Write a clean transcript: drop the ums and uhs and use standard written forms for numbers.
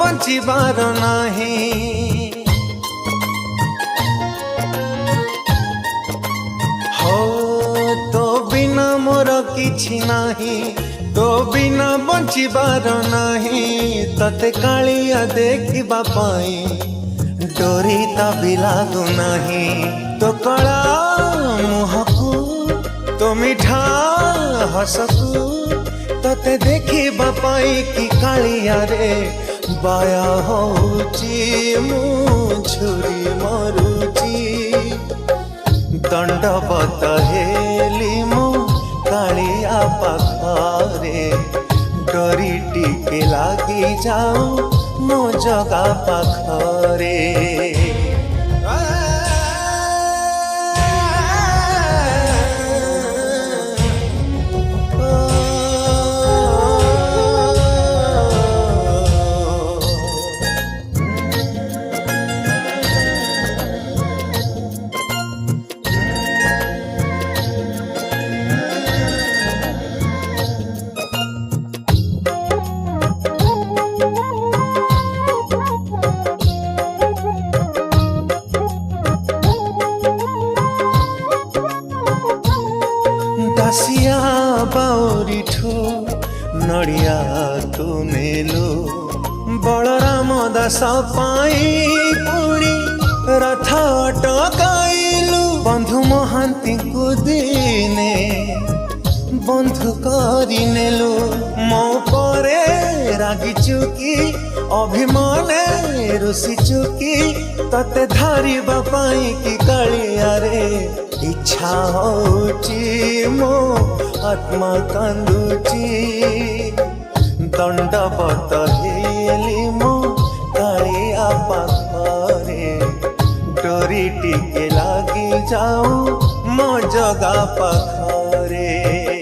बंचिबार नाही हो तो बिना मोर किछि नाही तो बिना बंचिबार नाही तते कालिया देखिबा पाई डोरी तभी लागू नाही तो कड़ा मुहकू तो मिठा हसकू तते देखिबा पाई कि कालिया रे बाया होची मु छुरी मरुची दंडवत हेली मु कालिया पाखरे डोरी टिके लागी जाऊ मो जगा पाखरे दासिया बाउरी ठू नड़िया तू नेलो बलराम दास पाई पुणी रथ अटकाइलु बंधु महांती को दिने बंधु करी नेलु मो परे रागी चुकी अभिमाने रुसी चुकी तते धारी बापाई की कालिया रे इच्छा होची मो आत्मा कांदुची दंडवत हेली मो कालिया पाखरे डोरी टिके लागी जाऊ मो जगा पाखरे।